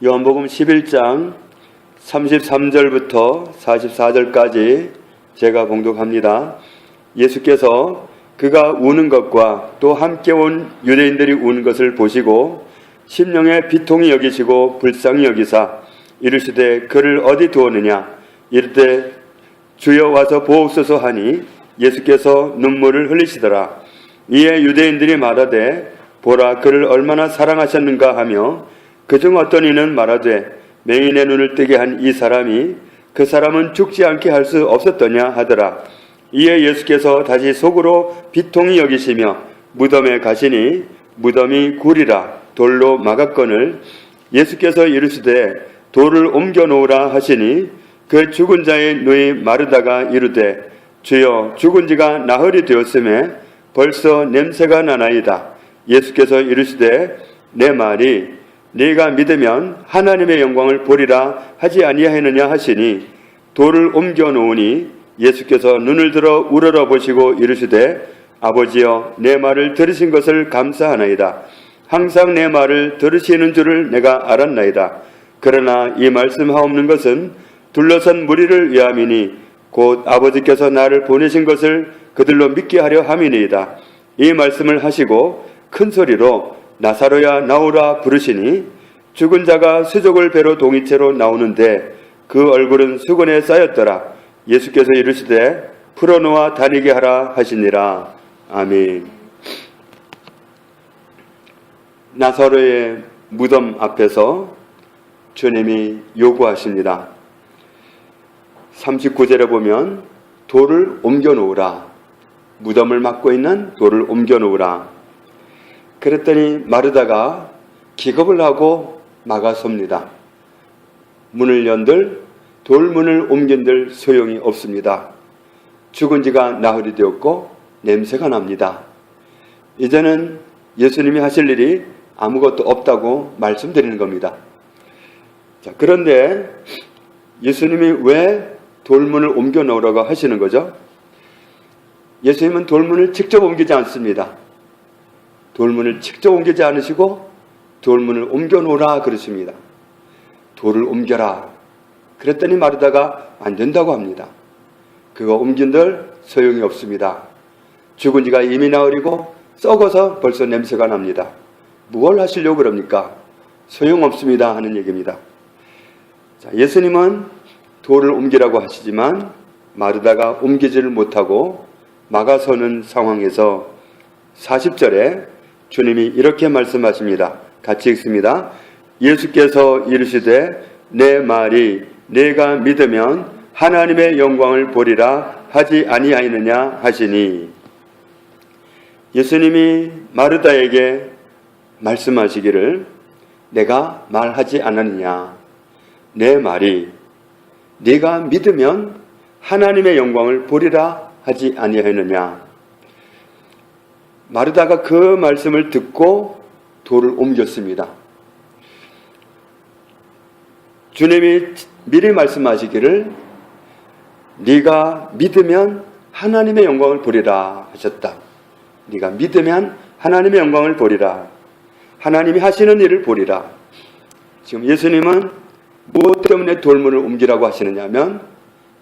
요한복음 11장 33절부터 44절까지 제가 봉독합니다. 예수께서 그가 우는 것과 또 함께 온 유대인들이 우는 것을 보시고 심령에 비통히 여기시고 불쌍히 여기사 이르시되 그를 어디 두었느냐 이르되 주여 와서 보옵소서 하니 예수께서 눈물을 흘리시더라. 이에 유대인들이 말하되 보라 그를 얼마나 사랑하셨는가 하며 그중 어떤 이는 말하되 맹인의 눈을 뜨게 한 이 사람이 그 사람은 죽지 않게 할 수 없었더냐 하더라. 이에 예수께서 다시 속으로 비통히 여기시며 무덤에 가시니 무덤이 굴이라 돌로 막았거늘 예수께서 이르시되 돌을 옮겨 놓으라 하시니 그 죽은 자의 누이 마르다가 이르되 주여 죽은 지가 나흘이 되었음에 벌써 냄새가 나나이다. 예수께서 이르시되 내 말이 네가 믿으면 하나님의 영광을 보리라 하지 아니하느냐 하시니 돌을 옮겨 놓으니 예수께서 눈을 들어 우러러 보시고 이르시되 아버지여 내 말을 들으신 것을 감사하나이다. 항상 내 말을 들으시는 줄을 내가 알았나이다. 그러나 이 말씀하옵는 것은 둘러선 무리를 위함이니 곧 아버지께서 나를 보내신 것을 그들로 믿게 하려 함이니이다. 이 말씀을 하시고 큰 소리로 나사로야 나오라 부르시니 죽은 자가 수족을 배로 동이채로 나오는데 그 얼굴은 수건에 쌓였더라. 예수께서 이르시되 풀어놓아 다니게 하라 하시니라. 아멘. 나사로의 무덤 앞에서 주님이 요구하십니다. 39절에 보면 돌을 옮겨 놓으라. 무덤을 막고 있는 돌을 옮겨 놓으라. 그랬더니 마르다가 기겁을 하고 막아섭니다. 문을 연들 돌문을 옮긴들 소용이 없습니다. 죽은 지가 나흘이 되었고 냄새가 납니다. 이제는 예수님이 하실 일이 아무것도 없다고 말씀드리는 겁니다. 자, 그런데 예수님이 왜 돌문을 옮겨 놓으라고 하시는 거죠? 예수님은 돌문을 직접 옮기지 않습니다. 돌문을 직접 옮기지 않으시고 돌문을 옮겨 놓으라 그러십니다. 돌을 옮겨라. 그랬더니 마르다가 안 된다고 합니다. 그거 옮긴들 소용이 없습니다. 죽은 지가 이미 나흘이고 썩어서 벌써 냄새가 납니다. 무엇을 하시려고 그럽니까? 소용없습니다 하는 얘기입니다. 자, 예수님은 돌을 옮기라고 하시지만 마르다가 옮기지를 못하고 막아서는 상황에서 40절에 주님이 이렇게 말씀하십니다. 같이 읽습니다. 예수께서 이르시되 내 말이 내가 믿으면 하나님의 영광을 보리라 하지 아니하느냐 하시니 예수님이 마르다에게 말씀하시기를 내가 말하지 않았느냐 내 말이 네가 믿으면 하나님의 영광을 보리라 하지 아니하느냐. 마르다가 그 말씀을 듣고 돌을 옮겼습니다. 주님이 미리 말씀하시기를 네가 믿으면 하나님의 영광을 보리라 하셨다. 네가 믿으면 하나님의 영광을 보리라. 하나님이 하시는 일을 보리라. 지금 예수님은 무엇 때문에 돌문을 옮기라고 하시느냐 하면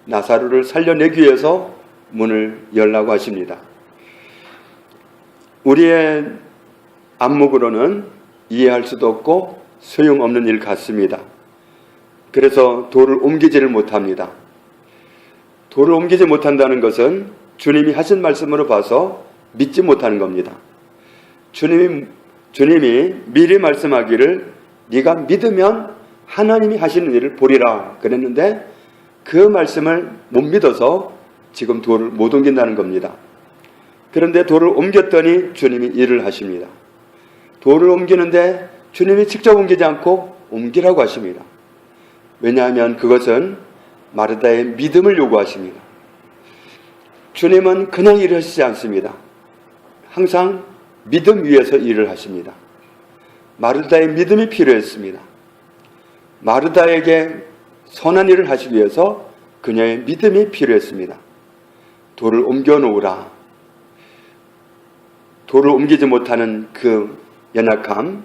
나사로를 살려내기 위해서 문을 열라고 하십니다. 우리의 안목으로는 이해할 수도 없고 소용없는 일 같습니다. 그래서 돌을 옮기지를 못합니다. 돌을 옮기지 못한다는 것은 주님이 하신 말씀으로 봐서 믿지 못하는 겁니다. 주님이 미리 말씀하기를 네가 믿으면 하나님이 하시는 일을 보리라 그랬는데 그 말씀을 못 믿어서 지금 돌을 못 옮긴다는 겁니다. 그런데 돌을 옮겼더니 주님이 일을 하십니다. 돌을 옮기는데 주님이 직접 옮기지 않고 옮기라고 하십니다. 왜냐하면 그것은 마르다의 믿음을 요구하십니다. 주님은 그냥 일을 하시지 않습니다. 항상 믿음 위에서 일을 하십니다. 마르다의 믿음이 필요했습니다. 마르다에게 선한 일을 하시기 위해서 그녀의 믿음이 필요했습니다. 돌을 옮겨 놓으라. 돌을 옮기지 못하는 그 연약함,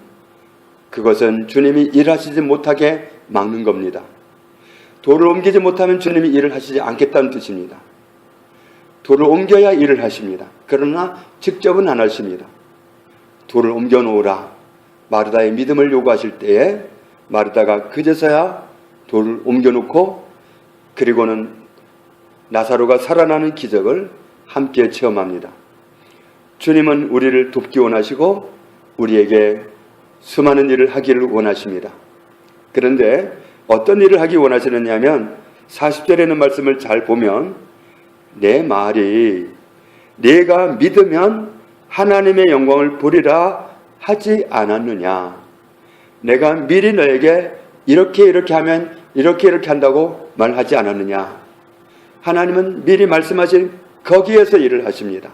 그것은 주님이 일하시지 못하게 막는 겁니다. 돌을 옮기지 못하면 주님이 일을 하시지 않겠다는 뜻입니다. 돌을 옮겨야 일을 하십니다. 그러나 직접은 안 하십니다. 돌을 옮겨 놓으라. 마르다의 믿음을 요구하실 때에 마르다가 그제서야 돌을 옮겨 놓고 그리고는 나사로가 살아나는 기적을 함께 체험합니다. 주님은 우리를 돕기 원하시고 우리에게 수많은 일을 하기를 원하십니다. 그런데 어떤 일을 하기 원하시느냐 하면 40절에 있는 말씀을 잘 보면 내 말이 네가 믿으면 하나님의 영광을 보리라 하지 않았느냐. 내가 미리 너에게 이렇게 하면 이렇게 한다고 말하지 않았느냐. 하나님은 미리 말씀하신 거기에서 일을 하십니다.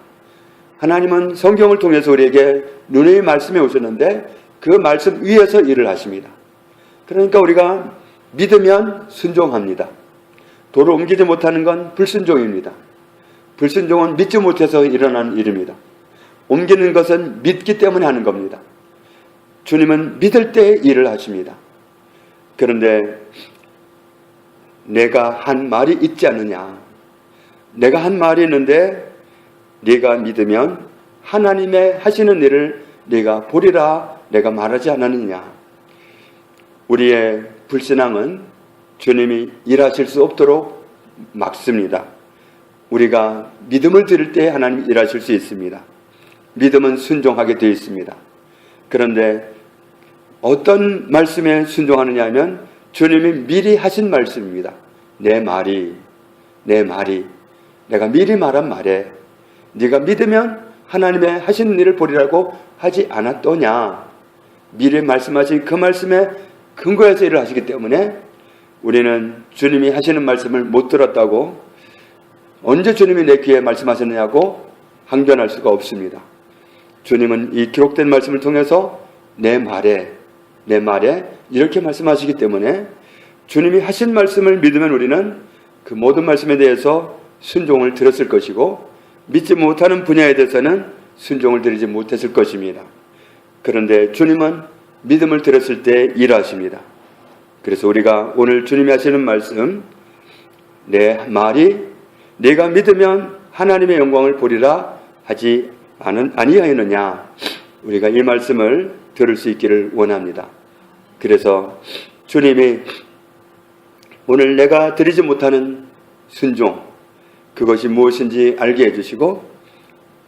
하나님은 성경을 통해서 우리에게 누누이 말씀해 오셨는데 그 말씀 위에서 일을 하십니다. 그러니까 우리가 믿으면 순종합니다. 돌을 옮기지 못하는 건 불순종입니다. 불순종은 믿지 못해서 일어나는 일입니다. 옮기는 것은 믿기 때문에 하는 겁니다. 주님은 믿을 때 일을 하십니다. 그런데 내가 한 말이 있지 않느냐. 내가 한 말이 있는데 네가 믿으면 하나님의 하시는 일을 네가 보리라 내가 말하지 않았느냐. 우리의 불신앙은 주님이 일하실 수 없도록 막습니다. 우리가 믿음을 드릴 때 하나님이 일하실 수 있습니다. 믿음은 순종하게 되어 있습니다. 그런데 어떤 말씀에 순종하느냐 하면 주님이 미리 하신 말씀입니다. 내 말이 내가 미리 말한 말에 네가 믿으면 하나님의 하시는 일을 보리라고 하지 않았더냐. 미리 말씀하신 그 말씀에 근거해서 일을 하시기 때문에 우리는 주님이 하시는 말씀을 못 들었다고 언제 주님이 내 귀에 말씀하셨느냐고 항변할 수가 없습니다. 주님은 이 기록된 말씀을 통해서 내 말에 이렇게 말씀하시기 때문에 주님이 하신 말씀을 믿으면 우리는 그 모든 말씀에 대해서 순종을 들었을 것이고 믿지 못하는 분야에 대해서는 순종을 드리지 못했을 것입니다. 그런데 주님은 믿음을 들었을 때 일하십니다. 그래서 우리가 오늘 주님이 하시는 말씀 내 말이 네가 믿으면 하나님의 영광을 보리라 하지 아니하였느냐. 우리가 이 말씀을 들을 수 있기를 원합니다. 그래서 주님이 오늘 내가 드리지 못하는 순종 그것이 무엇인지 알게 해주시고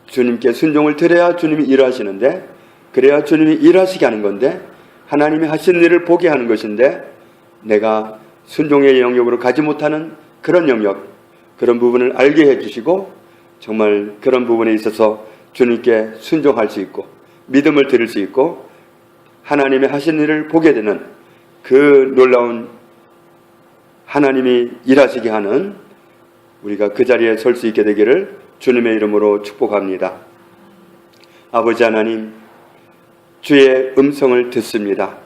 주님께 순종을 드려야 주님이 일하시는데 그래야 주님이 일하시게 하는 건데 하나님이 하시는 일을 보게 하는 것인데 내가 순종의 영역으로 가지 못하는 그런 영역 그런 부분을 알게 해주시고 정말 그런 부분에 있어서 주님께 순종할 수 있고 믿음을 드릴 수 있고 하나님의 하신 일을 보게 되는 그 놀라운 하나님이 일하시게 하는 우리가 그 자리에 설 수 있게 되기를 주님의 이름으로 축복합니다. 아버지 하나님, 주의 음성을 듣습니다.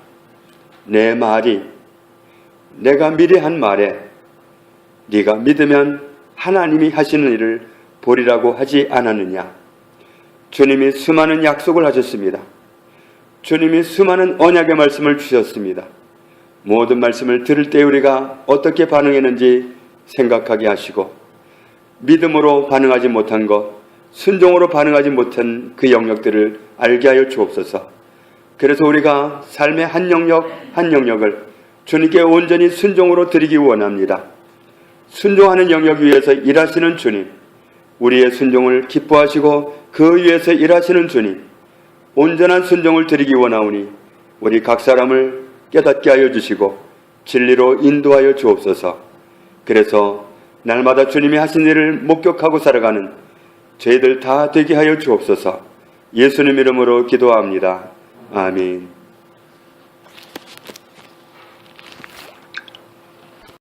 내 말이 내가 미리 한 말에 네가 믿으면 하나님이 하시는 일을 보리라고 하지 않았느냐. 주님이 수많은 약속을 하셨습니다. 주님이 수많은 언약의 말씀을 주셨습니다. 모든 말씀을 들을 때 우리가 어떻게 반응했는지 생각하게 하시고 믿음으로 반응하지 못한 것, 순종으로 반응하지 못한 그 영역들을 알게 하여 주옵소서. 그래서 우리가 삶의 한 영역 한 영역을 주님께 온전히 순종으로 드리기 원합니다. 순종하는 영역 위에서 일하시는 주님, 우리의 순종을 기뻐하시고 그 위에서 일하시는 주님, 온전한 순종을 드리기 원하오니 우리 각 사람을 깨닫게 하여 주시고 진리로 인도하여 주옵소서. 그래서 날마다 주님이 하신 일을 목격하고 살아가는 저희들 다 되게 하여 주옵소서. 예수님 이름으로 기도합니다. 아멘.